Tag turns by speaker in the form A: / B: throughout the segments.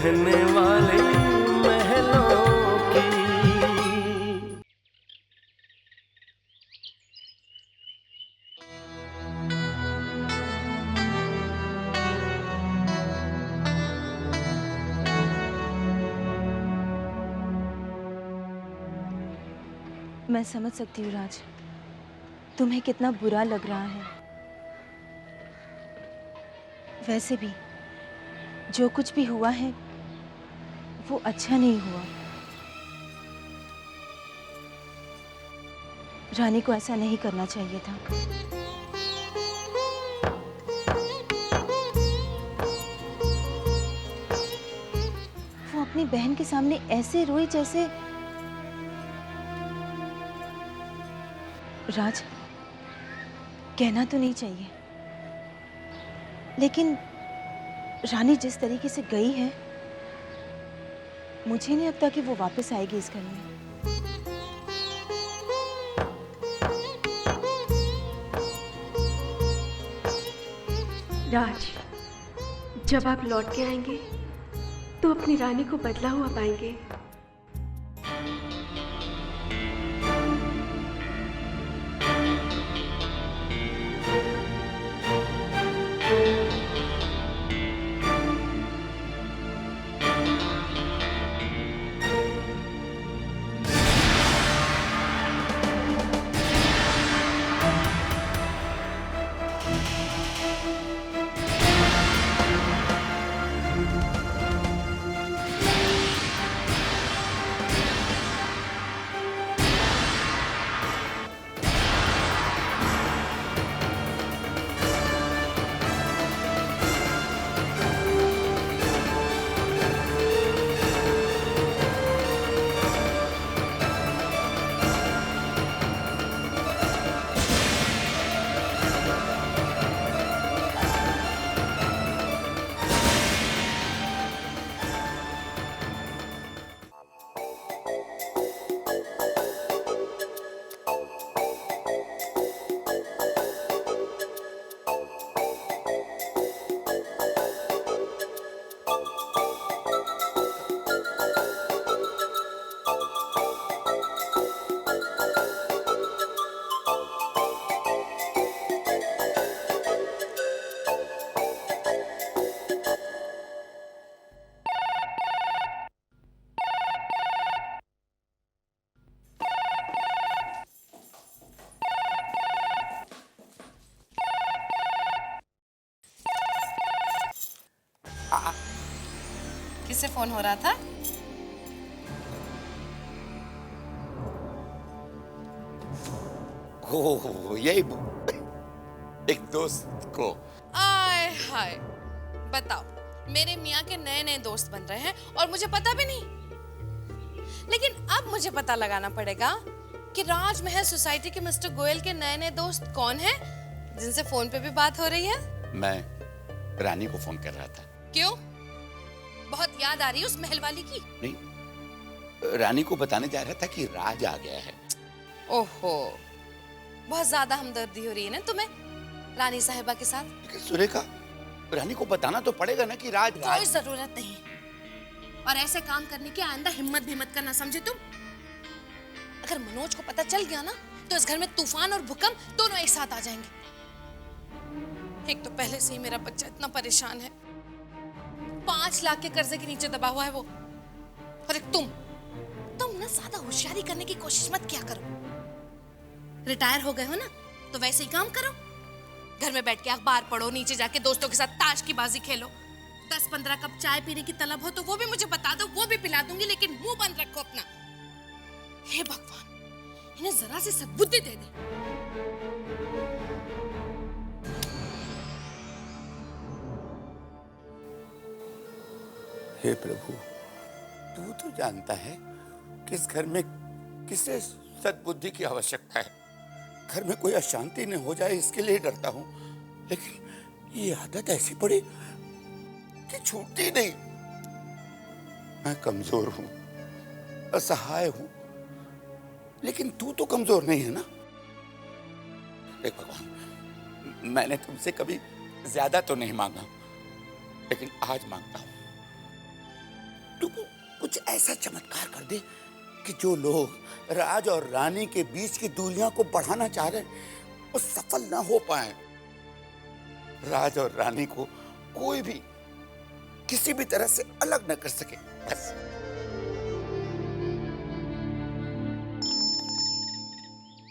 A: रहने वाले महलों की।
B: मैं समझ सकती हूँ राज, तुम्हें कितना बुरा लग रहा है। वैसे भी जो कुछ भी हुआ है वो अच्छा नहीं हुआ। रानी को ऐसा नहीं करना चाहिए था। वो अपनी बहन के सामने ऐसे रोई जैसे। राज, कहना तो नहीं चाहिए, लेकिन रानी जिस तरीके से गई है, मुझे नहीं लगता कि वो वापस आएगी इस घर में।
C: राज, जब आप लौट के आएंगे तो अपनी रानी को बदला हुआ पाएंगे।
D: किससे फोन हो रहा था?
E: ओह, यही एक दोस्त को।
D: आय हाय, बताओ, मेरे मियाँ के नए नए दोस्त बन रहे हैं और मुझे पता भी नहीं। लेकिन अब मुझे पता लगाना पड़ेगा कि राजमहल सोसाइटी के मिस्टर गोयल के नए नए दोस्त कौन हैं, जिनसे फोन पे भी बात हो रही है।
E: मैं रानी को फोन कर रहा था।
D: क्यों? बहुत याद आ रही है उस महल वाली की?
E: नहीं, रानी को बताने जा रहा था कि राज आ गया है।
D: ओहो, बहुत ज्यादा हमदर्दी हो रही है ना तुम्हें रानी साहिबा के साथ।
E: लेकिन सुरेखा, रानी को बताना तो पड़ेगा ना कि राज।
D: कोई जरूरत नहीं, और ऐसे काम करने की आइंदा हिम्मत भी मत करना, समझे तुम? अगर मनोज को पता चल गया ना तो इस घर में तूफान और भूकंप दोनों एक साथ आ जाएंगे। एक तो पहले से ही मेरा बच्चा इतना परेशान है, 5 लाख के कर्जे के नीचे दबा हुआ है वो, और एक तुम ना ज्यादा होशियारी करने की कोशिश मत किया करो। रिटायर हो गए हो ना, तो वैसे ही काम करो। घर में बैठ के अखबार पढ़ो, नीचे जाके दोस्तों के साथ ताश की बाजी खेलो। 10-15 कप चाय पीने की तलब हो तो वो भी मुझे बता दो, वो भी पिला दूंगी, लेकिन मुंह बंद रखो अपना। हे भगवान, इन्हें जरा सी सद्बुद्धि दे दे।
E: हे प्रभु, तू तो जानता है कि इस घर में किसे सद्बुद्धि की आवश्यकता है। घर में कोई अशांति न हो जाए इसके लिए डरता हूं, लेकिन ये आदत ऐसी पड़ी कि छूटती नहीं। मैं कमजोर हूं, असहाय हूं, लेकिन तू तो कमजोर नहीं है ना। देख भगवान, मैंने तुमसे कभी ज्यादा तो नहीं मांगा, लेकिन आज मांगता हूं। कुछ ऐसा चमत्कार कर दे कि जो लोग राज और रानी के बीच की दूरियां को बढ़ाना चाह रहे वो सफल ना हो पाए। राज और रानी को कोई भी किसी भी तरह से अलग न कर सके, बस।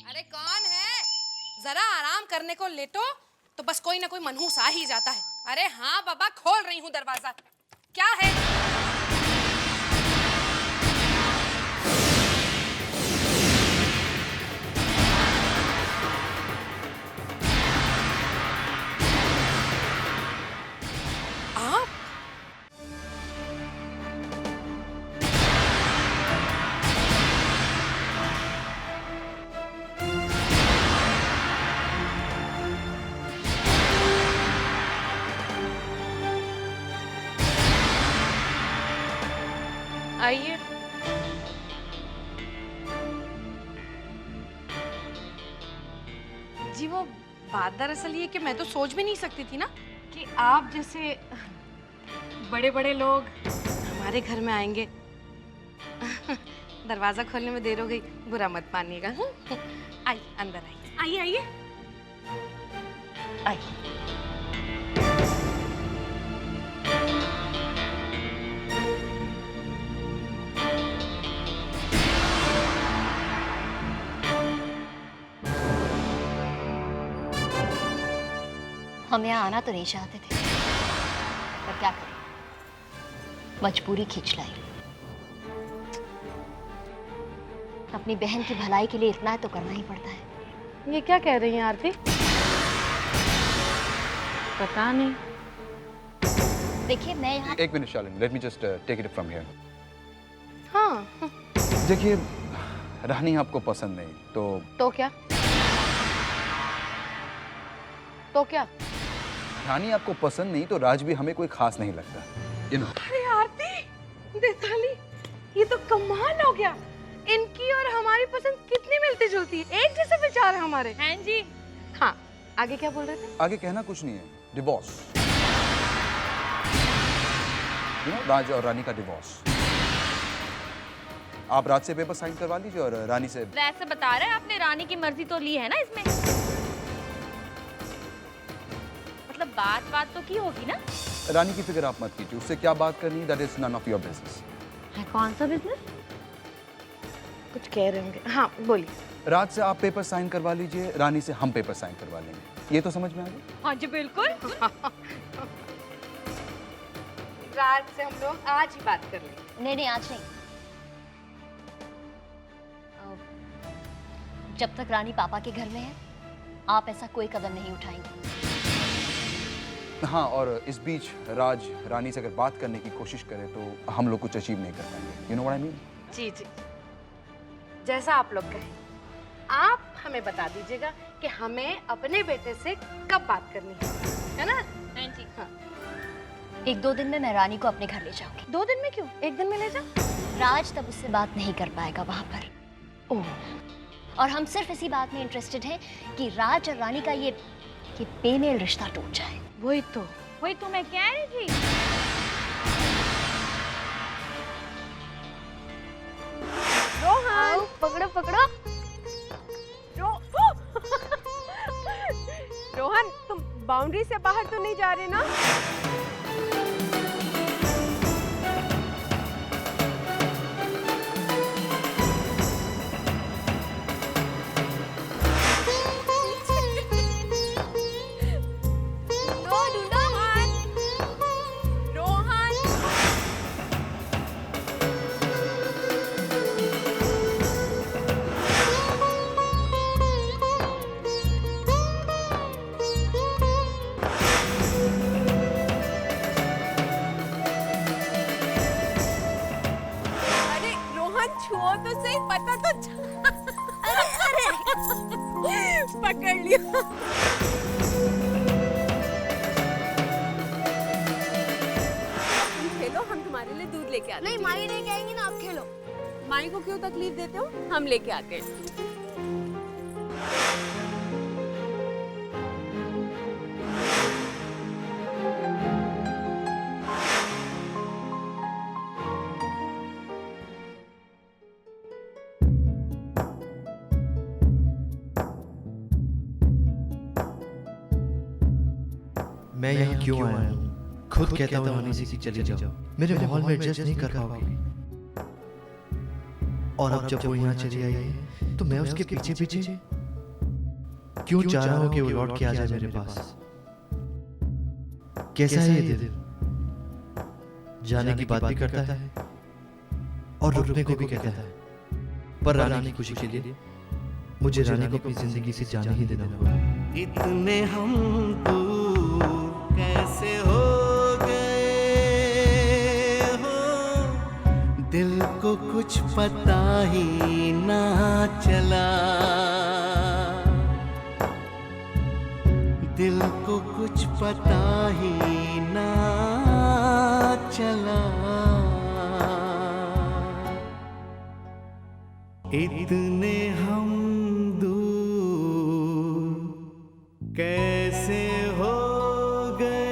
D: अरे कौन है? जरा आराम करने को लेटो तो बस कोई ना कोई मनहूस आ ही जाता है। अरे हाँ बाबा, खोल रही हूँ दरवाजा। क्या है? आप? आइए। जी वो बात दरअसल ये कि मैं तो सोच भी नहीं सकती थी ना कि आप जैसे बड़े बड़े लोग हमारे घर में आएंगे। दरवाजा खोलने में देर हो गई, बुरा मत मानिएगा। आइए अंदर आइए। आइए आइए आइए।
F: हम यहाँ आना तो नहीं चाहते थे, पर क्या करें, मजबूरी खींच लाई। अपनी बहन की भलाई के लिए इतना तो करना ही पड़ता है।
D: ये क्या कह रही हैं आरती? पता नहीं।
F: देखिए मैं यहाँ।
G: एक minute Shalini, let me just take it from here.
D: हाँ।
G: देखिए रानी आपको पसंद नहीं
D: तो क्या? तो क्या?
G: रानी आपको पसंद नहीं तो राज भी हमें कोई खास नहीं लगता, you know।
D: अरे आरती, देताली, ये तो कमाल हो गया। इनकी और हमारी पसंद कितनी मिलती जुलती है, एक जैसे विचार है हमारे। हैं जी। हाँ, आगे क्या बोल रहे थे?
G: आगे कहना कुछ नहीं है, डिवोर्स, you know, राज और रानी का डिवोर्स। आप राज से पेपर साइन करवा लीजिए और रानी से।
F: वैसे बता रहे हैं आपने रानी की मर्जी तो ली है ना इसमें, मतलब बात तो की होगी ना।
G: रानी की फिक्र आप मत कीजिए, उससे क्या बात करनी, that is none of your business.
F: है कौन सा बिजनेस?
D: कुछ कह रहे होंगे। हाँ बोलिए।
G: राज से आप पेपर साइन करवा लीजिए, रानी से हम पेपर साइन करवा लेंगे। ये तो समझ में आ गया?
F: हाँ जी बिल्कुल।
D: राज से हम लोग आज ही बात कर लेंगे।
F: नहीं आज नहीं, जब तक रानी पापा के घर में है आप ऐसा कोई कदम नहीं उठाएंगे।
G: हाँ, और इस बीच राज रानी से अगर बात करने की कोशिश करे तो हम लोग कुछ अचीव नहीं कर पाएंगे। You know what I mean?
D: जी जी, जैसा आप लोग कहें। आप हमें बता दीजिएगा कि हमें अपने बेटे से कब बात करनी है ना?
F: हाँ जी।
D: हाँ।
F: 1-2 दिन में मैं रानी को अपने घर ले जाऊंगी।
D: 2 दिन में क्यों? 1 दिन में ले जाओ।
F: राज तब उससे बात नहीं कर पाएगा वहां पर।
D: ओह।
F: और हम सिर्फ इसी बात में इंटरेस्टेड हैं कि राज और रानी का ये बेमेल रिश्ता टूट जाए।
D: वही तो
F: मैं कह रही थी।
C: रोहन,
F: पकड़ो।
C: रोहन तुम बाउंड्री से बाहर तो नहीं जा रहे ना? छुओ तो सही, पता तो अरे पकड़ लिया। तुम खेलो, हम तुम्हारे लिए दूध लेके आते हैं।
F: नहीं माई लेके आएंगी ना, आप खेलो।
C: माई को क्यों तकलीफ देते हो? हम लेके आते हैं।
H: मैं यहाँ क्यों आया हूँ? खुद कहता हूँ हनी से कि चली जाओ, मेरे माहौल में एडजस्ट नहीं कर पाओगी। और अब जब वो यहाँ चली आई है तो मैं उसके पीछे पीछे क्यों चाह रहा हूँ कि वो लौट के आ जाए मेरे पास। कैसा है ये दिल, जाने की बात भी करता है और रुकने को भी कहता है, पर रानी की खुशी के लिए मुझे रानी को अपनी जिंदगी से जाने ही देना होगा।
A: इतने हम दूर कैसे हो गए हो, दिल को कुछ पता ही ना चला, दिल को कुछ पता ही ना चला। इतने हम दूर कैसे हो गए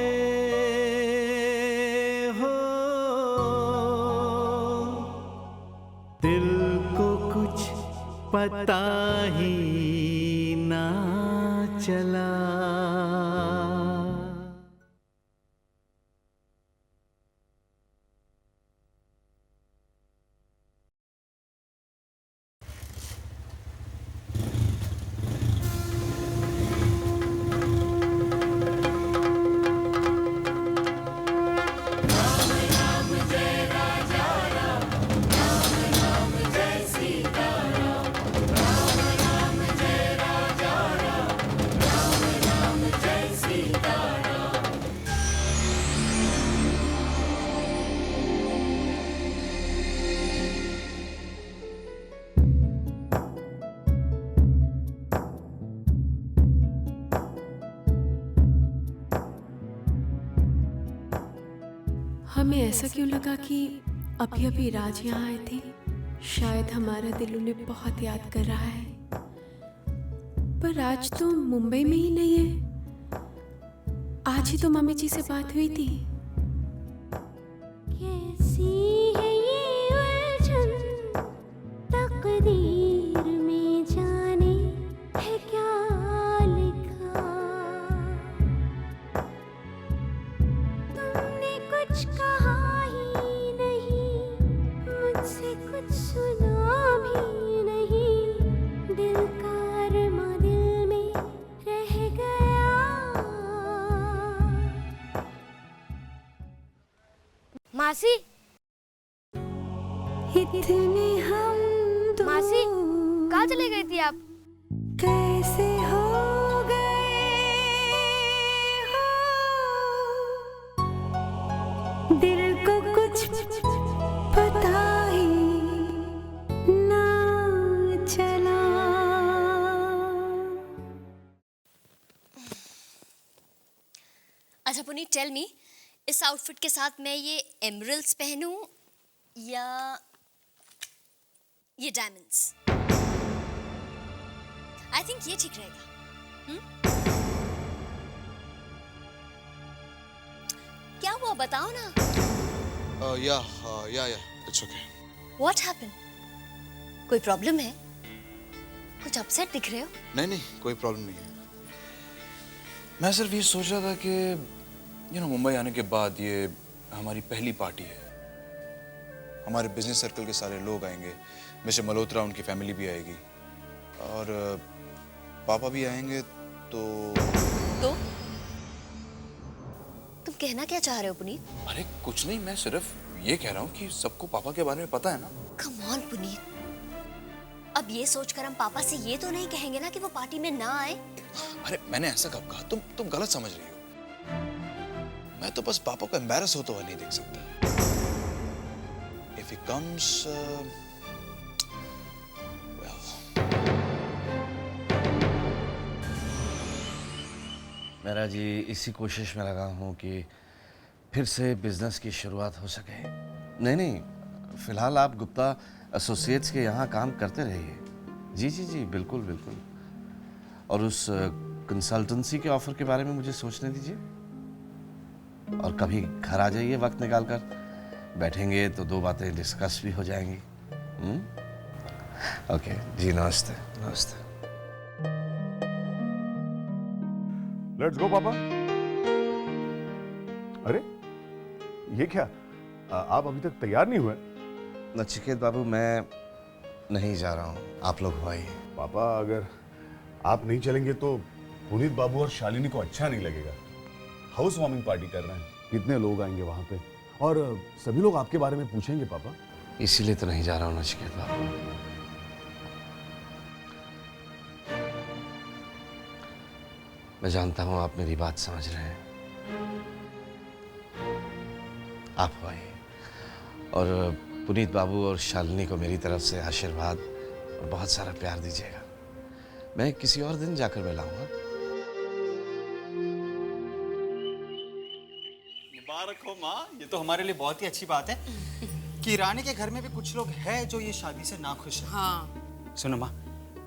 A: हो, दिल को कुछ पता ही ना चला।
C: हमें ऐसा क्यों लगा कि अभी अभी राज यहाँ आए थे? शायद हमारा दिल उन्हें बहुत याद कर रहा है, पर राज तो मुंबई में ही नहीं है। आज ही तो मम्मी जी से बात हुई थी।
I: कैसी है ये उलझन तकदीर में, जाने है क्या लिखा। तुमने कुछ कहा ही नहीं, मुझसे कुछ सुना भी नहीं, दिल का अरमा दिल में रह गया।
J: मासी,
I: इतने हम दो
J: मासी, कहाँ चले गई थी आप?
I: कैसे हो गए हो, दिल को कुछ पता ही ना चला।
F: अच्छा पुनीत, टेल मी, इस आउटफिट के साथ मैं ये एमरल्ड्स पहनूं या ये डायमंड्स? आई थिंक ये ठीक रहेगा। क्या हुआ, बताओ ना।
G: या इट्स ओके।
F: What happened? कोई प्रॉब्लम है? कुछ अपसेट दिख रहे हो।
G: नहीं, कोई प्रॉब्लम नहीं है। मैं सिर्फ ये सोच रहा था कि मुंबई आने के बाद ये हमारी पहली पार्टी है। हमारे बिजनेस सर्कल के सारे लोग आएंगे, मिस्टर मल्होत्रा, उनकी फैमिली भी आएगी और पापा भी आएंगे। तो
F: तुम कहना क्या चाह रहे हो पुनीत?
G: अरे कुछ नहीं, मैं सिर्फ ये कह रहा हूँ कि सबको पापा के बारे में पता है ना।
F: कम ऑन पुनीत, अब ये सोचकर हम पापा से ये तो नहीं कहेंगे ना कि वो पार्टी में ना आए।
G: अरे मैंने ऐसा कब कहा? तुम गलत समझ रही हो। मैं तो बस पापा को एम्बैरस होता हुआ नहीं देख सकता। If he comes, well.
E: मेरा जी इसी कोशिश में लगा हूँ कि फिर से बिजनेस की शुरुआत हो सके। नहीं, फिलहाल आप गुप्ता एसोसिएट्स के यहाँ काम करते रहिए। जी, बिल्कुल। और उस कंसल्टेंसी के ऑफर के बारे में मुझे सोचने दीजिए और कभी घर आ जाइए वक्त निकाल कर, बैठेंगे तो दो बातें डिस्कस भी हो जाएंगी। ओके जी, नमस्ते।
G: लेट्स गो पापा।
K: अरे ये क्या, आप अभी तक तैयार नहीं हुए?
L: नचिकेत बाबू, मैं नहीं जा रहा हूँ, आप लोग हो आइए।
K: पापा, अगर आप नहीं चलेंगे तो पुनीत बाबू और शालिनी को अच्छा नहीं लगेगा। हाउस वार्मिंग पार्टी कर रहे हैं, कितने लोग आएंगे वहां पे, और सभी लोग आपके बारे में पूछेंगे पापा।
L: इसीलिए तो नहीं जा रहा हूँ नचिकेत बाबू। मैं जानता हूँ आप मेरी बात समझ रहे हैं। आप हो आइए, और पुनीत बाबू और शालिनी को मेरी तरफ से आशीर्वाद और बहुत सारा प्यार दीजिएगा। मैं किसी और दिन जाकर मिलाऊंगा।
M: मुबारक हो माँ, ये तो हमारे लिए बहुत ही अच्छी बात है कि रानी के घर में भी कुछ लोग हैं जो ये शादी से नाखुश हैं।
D: हाँ।
M: सुनो माँ,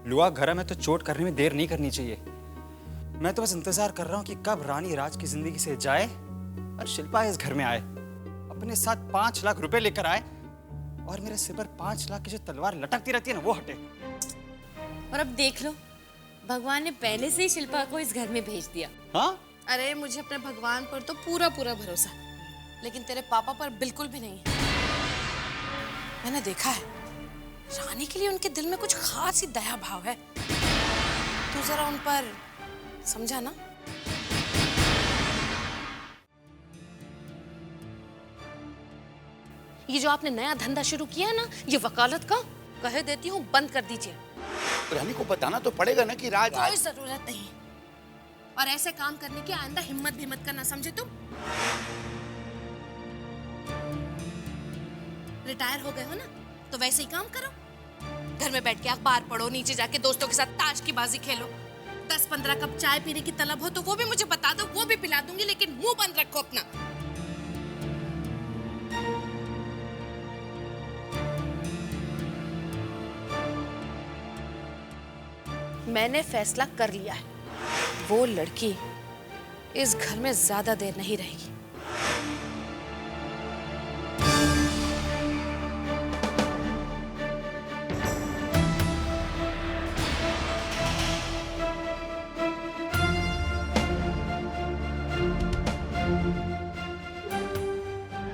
M: लुआ घर में तो चोट करने में देर नहीं करनी चाहिए। मैं तो बस इंतजार कर रहा हूँ कि कब रानी राज की जिंदगी से जाए और शिल्पा इस घर में आए, अपने साथ 5 लाख रुपए लेकर आए, और मेरे सिर पर 5 लाख की जो तलवार लटकती रहती है ना, वो हटे।
D: और अब देख लो, भगवान ने पहले से ही शिल्पा को इस घर में भेज दिया।
M: हाँ?
D: अरे मुझे अपने भगवान पर तो पूरा पूरा भरोसा, लेकिन तेरे पापा पर बिल्कुल भी नहीं। मैंने देखा है, रानी के लिए उनके दिल में कुछ खास ही दया भाव है। तू जरा उन पर समझा ना। ये जो आपने नया धंधा शुरू किया है ना, ये वकालत का, कह देती हूँ बंद कर दीजिए।
E: रानी को बताना तो पड़ेगा ना कि राज।
D: कोई जरूरत नहीं, और ऐसे काम करने की आइंदा हिम्मत भी मत करना, समझे तुम? रिटायर हो गए हो ना, तो वैसे ही काम करो। घर में बैठ के अखबार पढ़ो, नीचे जाके दोस्तों के साथ ताश की बाजी खेलो। 10-15 कप चाय पीने की तलब हो तो वो भी मुझे बता दो, वो भी पिला दूंगी, लेकिन मुंह बंद रखो अपना। मैंने फैसला कर लिया है, वो लड़की इस घर में ज्यादा देर नहीं रहेगी।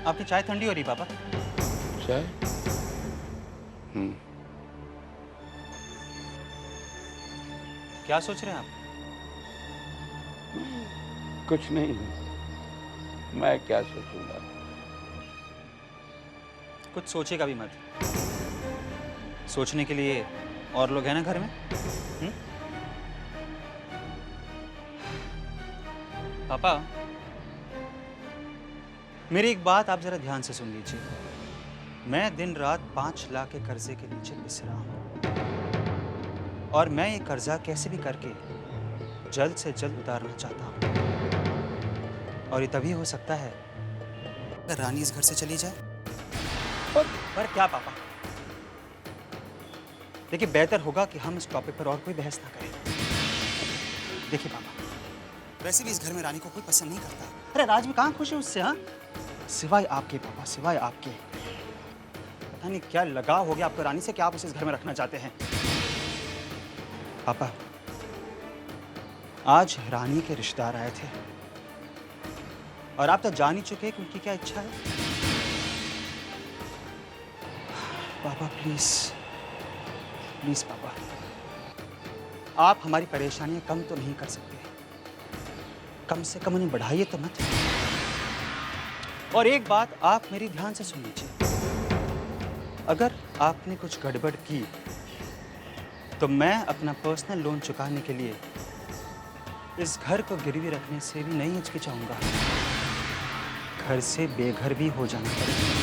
M: आपकी चाय ठंडी हो रही पापा?
E: चाय?
M: क्या सोच रहे हैं आप?
E: कुछ नहीं, मैं क्या सोचूंगा।
M: कुछ सोचेगा भी मत, सोचने के लिए और लोग हैं ना घर में। पापा, मेरी एक बात आप जरा ध्यान से सुन लीजिए। मैं दिन रात 5 लाख के कर्जे के नीचे पिस रहा हूं, और मैं ये कर्जा कैसे भी करके जल्द से जल्द उतारना चाहता हूं, और ये तभी हो सकता है अगर रानी इस घर से चली जाए। पर क्या पापा, देखिए बेहतर होगा कि हम इस टॉपिक पर और कोई बहस ना करें। देखिए पापा, वैसे भी इस घर में रानी को कोई पसंद नहीं करता। अरे राज में कहाँ खुश है उससे? हाँ, सिवाय आपके पापा, सिवाय आपके। पता नहीं क्या लगाव हो गया आपको रानी से कि आप उसे इस घर में रखना चाहते हैं। पापा, आज रानी के रिश्तेदार आए थे, और आप तो जान ही चुके कि उनकी क्या इच्छा है। पापा प्लीज, प्लीज पापा, आप हमारी परेशानियां कम तो नहीं कर सकते, कम से कम उन्हें बढ़ाइए तो मत। और एक बात आप मेरी ध्यान से सुन लीजिए, अगर आपने कुछ गड़बड़ की तो मैं अपना पर्सनल लोन चुकाने के लिए इस घर को गिरवी रखने से भी नहीं हिचकिचाऊंगा। घर से बेघर भी हो जाना पड़ेगा।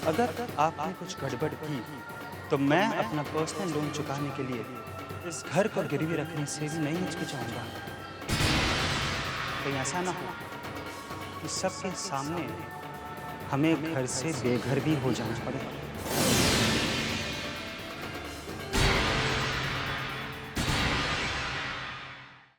M: अगर आपने कुछ गड़बड़ की तो मैं अपना पर्सनल लोन चुकाने के लिए इस घर को गिरवी रखने से भी नहीं हिचकिचाऊंगा। कहीं ऐसा ना हो कि सबके सामने हमें घर से बेघर भी हो जाना पड़े।